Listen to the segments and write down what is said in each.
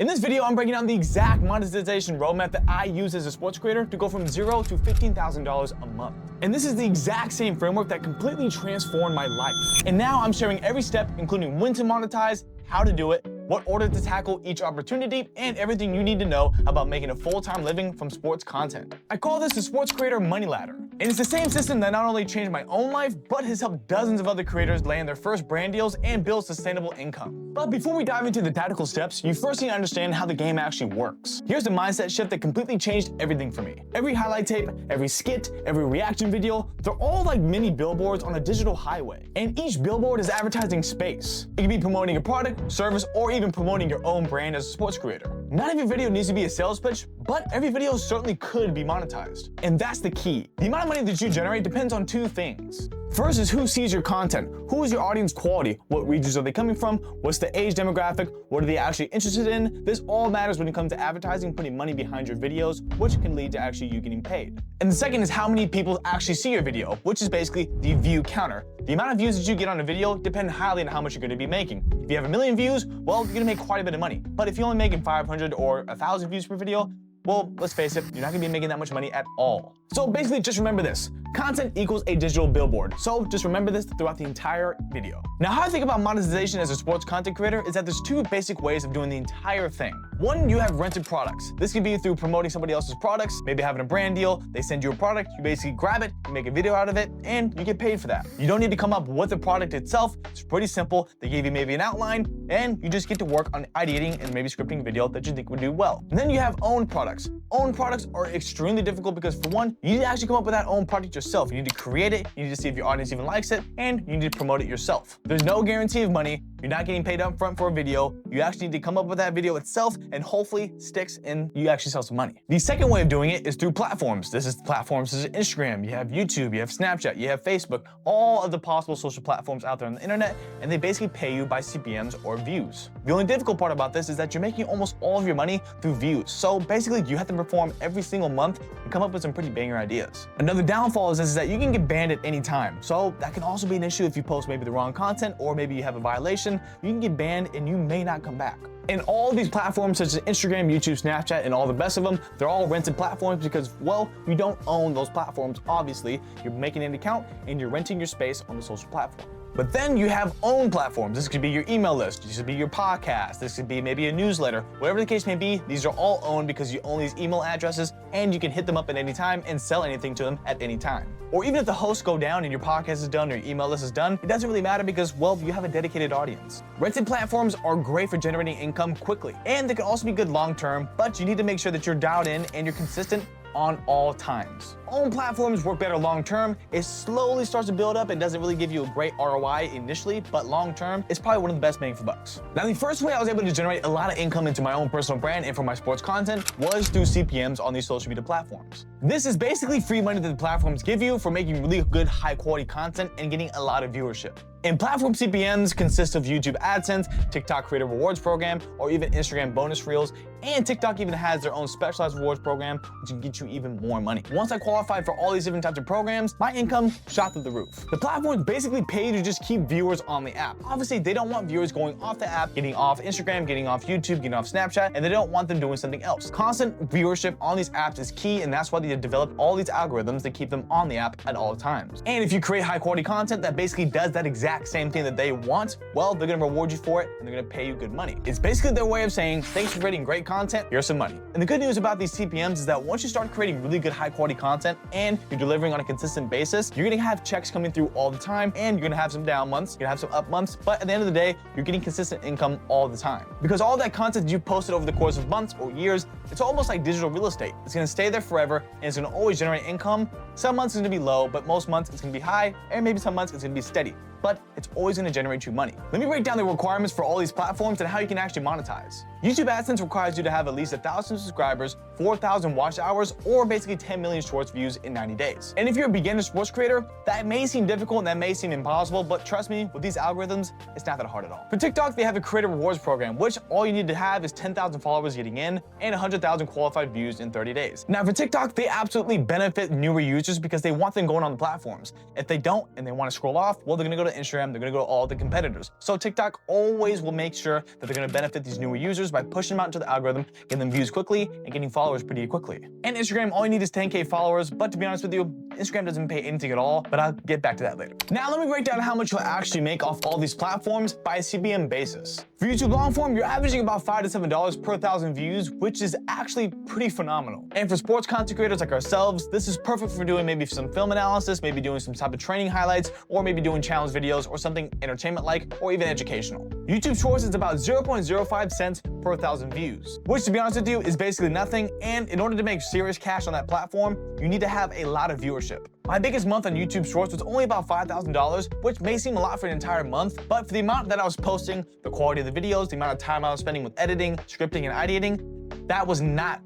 In this video, I'm breaking down the exact monetization roadmap that I use as a sports creator to go from $0 to $15,000 a month. And this is the exact same framework that completely transformed my life. And now I'm sharing every step, including when to monetize, how to do it, what order to tackle each opportunity, and everything you need to know about making a full-time living from sports content. I call this the Sports Creator Money Ladder. And it's the same system that not only changed my own life, but has helped dozens of other creators land their first brand deals and build sustainable income. But before we dive into the tactical steps, you first need to understand how the game actually works. Here's the mindset shift that completely changed everything for me. Every highlight tape, every skit, every reaction video, they're all like mini billboards on a digital highway. And each billboard is advertising space. It can be promoting a product, service, or even promoting your own brand as a sports creator. Not every video needs to be a sales pitch, but every video certainly could be monetized. And that's the key. The amount of money that you generate depends on two things. First is who sees your content. Who is your audience quality? What regions are they coming from? What's the age demographic? What are they actually interested in? This all matters when it comes to advertising, putting money behind your videos, which can lead to actually you getting paid. And the second is how many people actually see your video, which is basically the view counter. The amount of views that you get on a video depend highly on how much you're going to be making. If you have 1 million views, well, you're going to make quite a bit of money. But if you're only making 500 or 1,000 views per video, well, let's face it, you're not gonna be making that much money at all. So basically, just remember this. Content equals a digital billboard. So just remember this throughout the entire video. Now, how I think about monetization as a sports content creator is that there's two basic ways of doing the entire thing. One, you have rented products. This can be through promoting somebody else's products, maybe having a brand deal, they send you a product, you basically grab it, you make a video out of it, and you get paid for that. You don't need to come up with the product itself. It's pretty simple. They give you maybe an outline, and you just get to work on ideating and maybe scripting a video that you think would do well. And then you have owned products. Owned products are extremely difficult because, for one, you need to actually come up with that own product yourself. You need to create it, you need to see if your audience even likes it, and you need to promote it yourself. There's no guarantee of money. You're not getting paid up front for a video. You actually need to come up with that video itself and hopefully sticks and you actually sell some money. The second way of doing it is through platforms. This is platforms such as Instagram, you have YouTube, you have Snapchat, you have Facebook, all of the possible social platforms out there on the internet, and they basically pay you by CPMs or views. The only difficult part about this is that you're making almost all of your money through views. So basically you have to perform every single month and come up with some pretty banger ideas. Another downfall is this is that you can get banned at any time. So that can also be an issue if you post maybe the wrong content or maybe you have a violation. You can get banned and you may not come back. And all these platforms such as Instagram, YouTube, Snapchat, and all the best of them, they're all rented platforms because, well, you don't own those platforms, obviously. You're making an account and you're renting your space on the social platform. But then you have own platforms. This could be your email list, this could be your podcast, this could be maybe a newsletter. Whatever the case may be, these are all owned because you own these email addresses and you can hit them up at any time and sell anything to them at any time. Or even if the hosts go down and your podcast is done or your email list is done, it doesn't really matter because, well, you have a dedicated audience. Rented platforms are great for generating income quickly, and they can also be good long-term, but you need to make sure that you're dialed in and you're consistent on all times. Own platforms work better long-term. It slowly starts to build up and doesn't really give you a great ROI initially, but long-term, it's probably one of the best bang for bucks. Now, the first way I was able to generate a lot of income into my own personal brand and for my sports content was through CPMs on these social media platforms. This is basically free money that the platforms give you for making really good, high-quality content and getting a lot of viewership. And platform CPMs consist of YouTube AdSense, TikTok Creator Rewards Program, or even Instagram bonus reels, and TikTok even has their own specialized rewards program, which can get you even more money. Once I qualified for all these different types of programs, my income shot through the roof. The platforms basically pay you to just keep viewers on the app. Obviously, they don't want viewers going off the app, getting off Instagram, getting off YouTube, getting off Snapchat, and they don't want them doing something else. Constant viewership on these apps is key, and that's why they developed all these algorithms that keep them on the app at all times. And if you create high quality content that basically does that exact same thing that they want, well, they're gonna reward you for it and they're gonna pay you good money. It's basically their way of saying, thanks for creating great content, here's some money. And the good news about these CPMs is that once you start creating really good high quality content and you're delivering on a consistent basis, you're gonna have checks coming through all the time and you're gonna have some down months, you're gonna have some up months, but at the end of the day, you're getting consistent income all the time. Because all that content you posted over the course of months or years, it's almost like digital real estate. It's gonna stay there forever and it's gonna always generate income. Some months it's gonna be low, but most months it's gonna be high, and maybe some months it's gonna be steady. But it's always gonna generate you money. Let me break down the requirements for all these platforms and how you can actually monetize. YouTube AdSense requires you to have at least 1,000 subscribers, 4,000 watch hours, or basically 10 million shorts views in 90 days. And if you're a beginner sports creator, that may seem difficult and that may seem impossible, but trust me, with these algorithms, it's not that hard at all. For TikTok, they have a creator rewards program, which all you need to have is 10,000 followers getting in and 100,000 qualified views in 30 days. Now for TikTok, they absolutely benefit newer users because they want them going on the platforms. If they don't and they want to scroll off, well, they're gonna go to Instagram, they're gonna go to all the competitors. So TikTok always will make sure that they're gonna benefit these newer users by pushing them out into the algorithm, getting them views quickly, and getting followers pretty quickly. And Instagram, all you need is 10K followers, but to be honest with you, Instagram doesn't pay anything at all, but I'll get back to that later. Now let me break down how much you'll actually make off all these platforms by a CPM basis. For YouTube long form, you're averaging about $5 to $7 per 1,000 views, which is actually pretty phenomenal. And for sports content creators like ourselves, this is perfect for doing maybe some film analysis, maybe doing some type of training highlights, or maybe doing challenge videos or something entertainment-like, or even educational. YouTube Shorts is about 0.05 cents per 1,000 views, which to be honest with you is basically nothing, and in order to make serious cash on that platform, you need to have a lot of viewership. My biggest month on YouTube Shorts was only about $5,000, which may seem a lot for an entire month, but for the amount that I was posting, the quality of the videos, the amount of time I was spending with editing, scripting, and ideating, that was not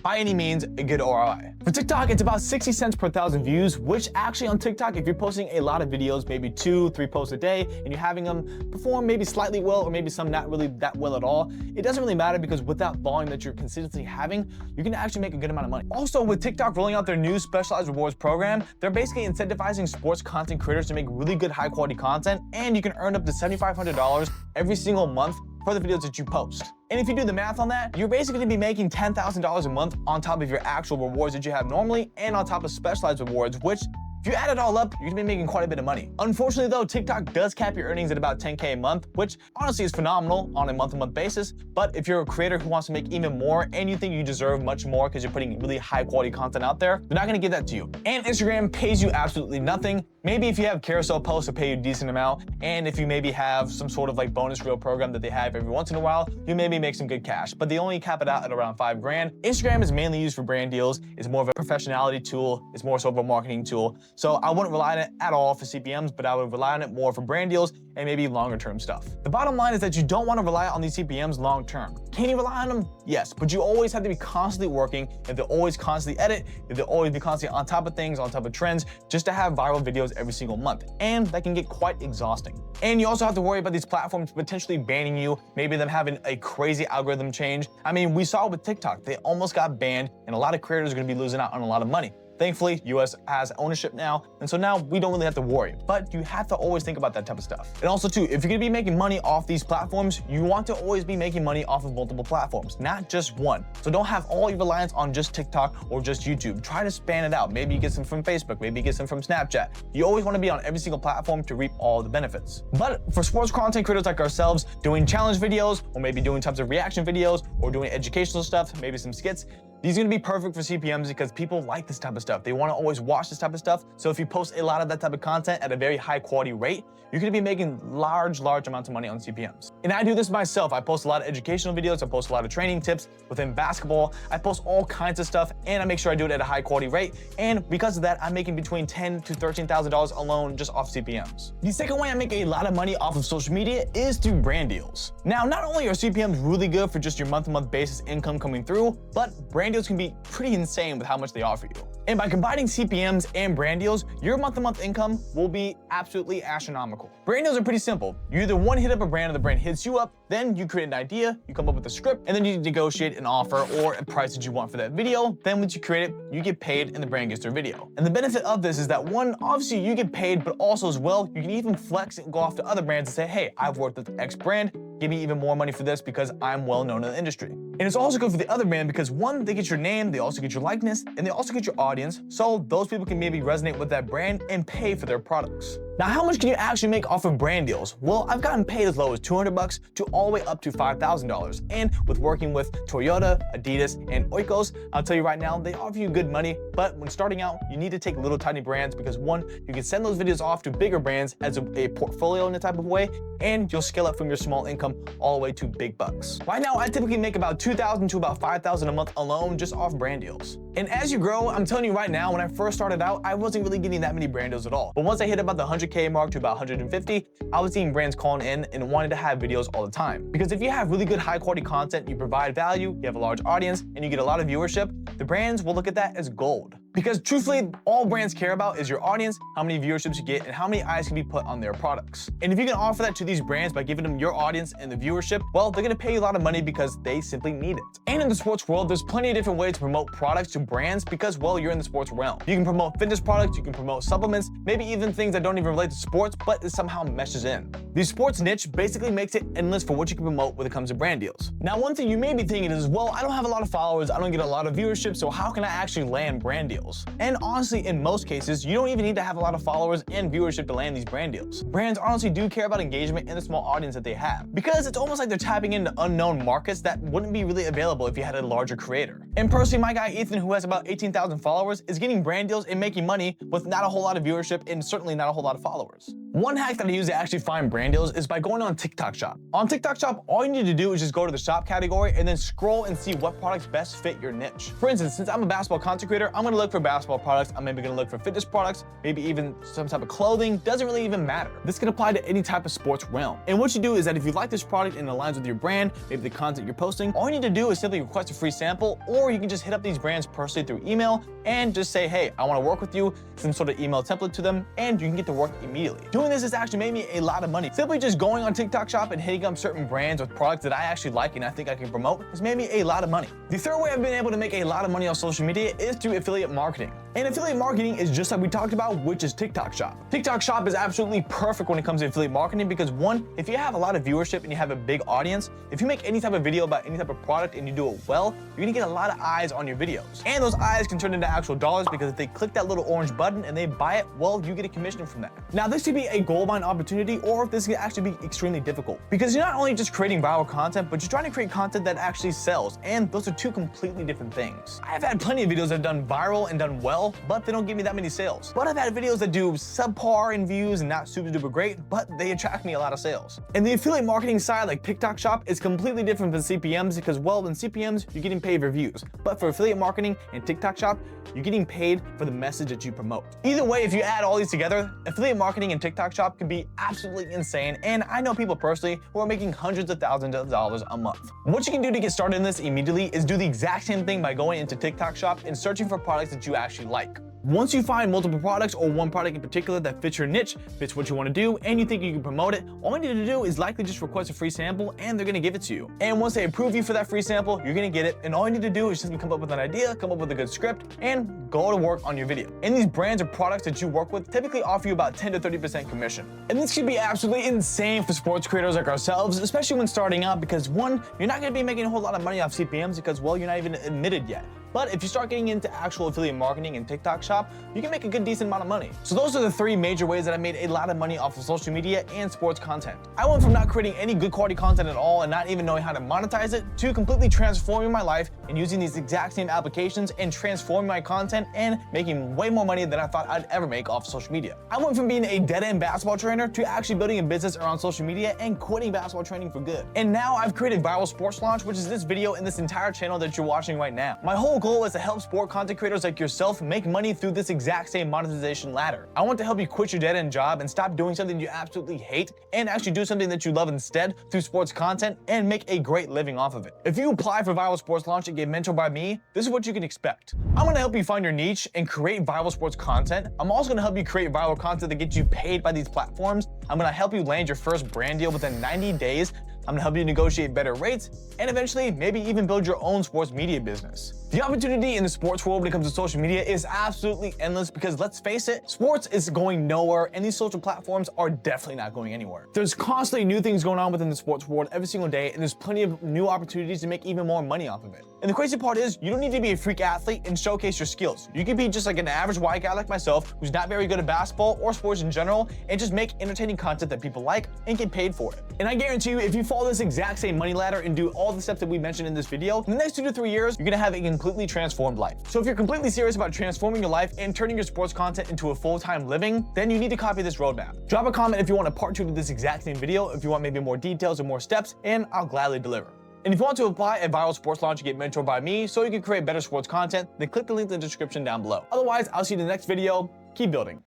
by any means a good ROI. For TikTok, it's about 60 cents per 1,000 views, which actually on TikTok, if you're posting a lot of videos, maybe 2-3 posts a day, and you're having them perform maybe slightly well, or maybe some not really that well at all, it doesn't really matter because with that volume that you're consistently having, you can actually make a good amount of money. Also, with TikTok rolling out their new specialized rewards program, they're basically incentivizing sports content creators to make really good high quality content, and you can earn up to $7,500 every single month for the videos that you post. And if you do the math on that, you're basically gonna be making $10,000 a month on top of your actual rewards that you have normally and on top of specialized rewards, which if you add it all up, you're gonna be making quite a bit of money. Unfortunately though, TikTok does cap your earnings at about 10K a month, which honestly is phenomenal on a month-to-month basis. But if you're a creator who wants to make even more and you think you deserve much more because you're putting really high quality content out there, they're not gonna give that to you. And Instagram pays you absolutely nothing. Maybe if you have carousel posts, they'll pay you a decent amount. And if you maybe have some sort of like bonus reel program that they have every once in a while, you maybe make some good cash, but they only cap it out at around $5,000. Instagram is mainly used for brand deals. It's more of a professionality tool. It's more so of a marketing tool. So I wouldn't rely on it at all for CPMs, but I would rely on it more for brand deals and maybe longer term stuff. The bottom line is that you don't want to rely on these CPMs long term. Can you rely on them? Yes, but you always have to be constantly working. You have to always constantly edit. You have to always be constantly on top of things, on top of trends, just to have viral videos every single month. And that can get quite exhausting. And you also have to worry about these platforms potentially banning you, maybe them having a crazy algorithm change. I mean, we saw with TikTok, they almost got banned and a lot of creators are gonna be losing out on a lot of money. Thankfully, US has ownership now, and so now we don't really have to worry. But you have to always think about that type of stuff. And also too, if you're gonna be making money off these platforms, you want to always be making money off of multiple platforms, not just one. So don't have all your reliance on just TikTok or just YouTube. Try to span it out. Maybe you get some from Facebook, maybe you get some from Snapchat. You always wanna be on every single platform to reap all the benefits. But for sports content creators like ourselves, doing challenge videos, or maybe doing types of reaction videos, or doing educational stuff, maybe some skits, these are gonna be perfect for CPMs because people like this type of stuff. They wanna always watch this type of stuff. So if you post a lot of that type of content at a very high quality rate, you're gonna be making large amounts of money on CPMs. And I do this myself. I post a lot of educational videos. I post a lot of training tips within basketball. I post all kinds of stuff and I make sure I do it at a high quality rate. And because of that, I'm making between $10,000 to $13,000 alone just off CPMs. The second way I make a lot of money off of social media is through brand deals. Now, not only are CPMs really good for just your month-to-month basis income coming through, but brand deals can be pretty insane with how much they offer you. And by combining CPMs and brand deals, your month-to-month income will be absolutely astronomical. Brand deals are pretty simple. You either one hit up a brand or the brand hits you up, then you create an idea, you come up with a script, and then you negotiate an offer or a price that you want for that video. Then once you create it, you get paid and the brand gets their video. And the benefit of this is that one, obviously you get paid, but also as well, you can even flex and go off to other brands and say, hey, I've worked with X brand, give me even more money for this because I'm well known in the industry. And it's also good for the other brand because one, they get your name, they also get your likeness, and they also get your audience. So those people can maybe resonate with that brand and pay for their products. Now, how much can you actually make off of brand deals? Well, I've gotten paid as low as $200 to all the way up to $5,000. And with working with Toyota, Adidas, and Oikos, I'll tell you right now, they offer you good money. But when starting out, you need to take little tiny brands because one, you can send those videos off to bigger brands as a portfolio in a type of way, and you'll scale up from your small income all the way to big bucks. Right now, I typically make about $2,000 to about $5,000 a month alone just off brand deals. And as you grow, I'm telling you right now, when I first started out, I wasn't really getting that many brand deals at all. But once I hit about the 100K mark to about 150, I was seeing brands calling in and wanting to have videos all the time. Because if you have really good high quality content, you provide value, you have a large audience, and you get a lot of viewership, the brands will look at that as gold. Because truthfully, all brands care about is your audience, how many viewerships you get, and how many eyes can be put on their products. And if you can offer that to these brands by giving them your audience and the viewership, well, they're gonna pay you a lot of money because they simply need it. And in the sports world, there's plenty of different ways to promote products to brands because, well, you're in the sports realm. You can promote fitness products, you can promote supplements, maybe even things that don't even relate to sports, but it somehow meshes in. The sports niche basically makes it endless for what you can promote when it comes to brand deals. Now, one thing you may be thinking is, well, I don't have a lot of followers, I don't get a lot of viewership, so how can I actually land brand deals? And honestly, in most cases, you don't even need to have a lot of followers and viewership to land these brand deals. Brands honestly do care about engagement and the small audience that they have, because it's almost like they're tapping into unknown markets that wouldn't be really available if you had a larger creator. And personally, my guy Ethan, who has about 18,000 followers, is getting brand deals and making money with not a whole lot of viewership and certainly not a whole lot of followers. One hack that I use to actually find brand deals is by going on TikTok Shop. On TikTok Shop, all you need to do is just go to the shop category and then scroll and see what products best fit your niche. For instance, since I'm a basketball content creator, I'm gonna look for basketball products. I'm maybe gonna look for fitness products, maybe even some type of clothing. Doesn't really even matter. This can apply to any type of sports realm. And what you do is that if you like this product and it aligns with your brand, maybe the content you're posting, all you need to do is simply request a free sample, or you can just hit up these brands personally through email and just say, hey, I wanna work with you, some sort of email template to them, and you can get to work immediately. Doing this has actually made me a lot of money. Simply just going on TikTok Shop and hitting up certain brands with products that I actually like and I think I can promote has made me a lot of money. The third way I've been able to make a lot of money on social media is through affiliate marketing. And affiliate marketing is just like we talked about, which is TikTok Shop. TikTok Shop is absolutely perfect when it comes to affiliate marketing because one, if you have a lot of viewership and you have a big audience, if you make any type of video about any type of product and you do it well, you're gonna get a lot of eyes on your videos. And those eyes can turn into actual dollars because if they click that little orange button and they buy it, well, you get a commission from that. Now, this could be a goldmine opportunity, or this could actually be extremely difficult because you're not only just creating viral content, but you're trying to create content that actually sells. And those are two completely different things. I've had plenty of videos that have done viral and done well, but they don't give me that many sales. But I've had videos that do subpar in views and not super duper great, but they attract me a lot of sales. And the affiliate marketing side, like TikTok Shop, is completely different than CPMs because, well, in CPMs, you're getting paid for views. But for affiliate marketing and TikTok Shop, you're getting paid for the message that you promote. Either way, if you add all these together, affiliate marketing and TikTok Shop can be absolutely insane. And I know people personally who are making hundreds of thousands of dollars a month. What you can do to get started in this immediately is do the exact same thing by going into TikTok Shop and searching for products that you actually like. Once you find multiple products or one product in particular that fits your niche, fits what you want to do, and you think you can promote it, all you need to do is likely just request a free sample and they're going to give it to you. And once they approve you for that free sample, you're going to get it. And all you need to do is just come up with an idea, come up with a good script, and go to work on your video. And these brands or products that you work with typically offer you about 10 to 30% commission. And this could be absolutely insane for sports creators like ourselves, especially when starting out, because one, you're not going to be making a whole lot of money off CPMs because, well, you're not even admitted yet. But if you start getting into actual affiliate marketing and TikTok Shop, you can make a good decent amount of money. So those are the three major ways that I made a lot of money off of social media and sports content. I went from not creating any good quality content at all and not even knowing how to monetize it to completely transforming my life and using these exact same applications and transforming my content and making way more money than I thought I'd ever make off social media. I went from being a dead-end basketball trainer to actually building a business around social media and quitting basketball training for good. And now I've created Viral Sports Launch, which is this video and this entire channel that you're watching right now. My whole goal is to help sport content creators like yourself make money through this exact same monetization ladder. I want to help you quit your dead-end job and stop doing something you absolutely hate and actually do something that you love instead through sports content and make a great living off of it. If you apply for Viral Sports Launch and get mentored by me, this is what you can expect. I'm gonna help you find your niche and create viral sports content. I'm also gonna help you create viral content that gets you paid by these platforms. I'm gonna help you land your first brand deal within 90 days. I'm gonna help you negotiate better rates and eventually maybe even build your own sports media business. The opportunity in the sports world when it comes to social media is absolutely endless because let's face it, sports is going nowhere and these social platforms are definitely not going anywhere. There's constantly new things going on within the sports world every single day and there's plenty of new opportunities to make even more money off of it. And the crazy part is you don't need to be a freak athlete and showcase your skills. You can be just like an average white guy like myself who's not very good at basketball or sports in general and just make entertaining content that people like and get paid for it. And I guarantee you, if you follow this exact same money ladder and do all the steps that we mentioned in this video, in the next 2 to 3 years, you're gonna have a completely transformed life. So if you're completely serious about transforming your life and turning your sports content into a full-time living, then you need to copy this roadmap. Drop a comment if you want a part 2 to this exact same video, if you want maybe more details or more steps, and I'll gladly deliver. And if you want to apply at Viral Sports Launch and get mentored by me so you can create better sports content, then click the link in the description down below. Otherwise, I'll see you in the next video. Keep building.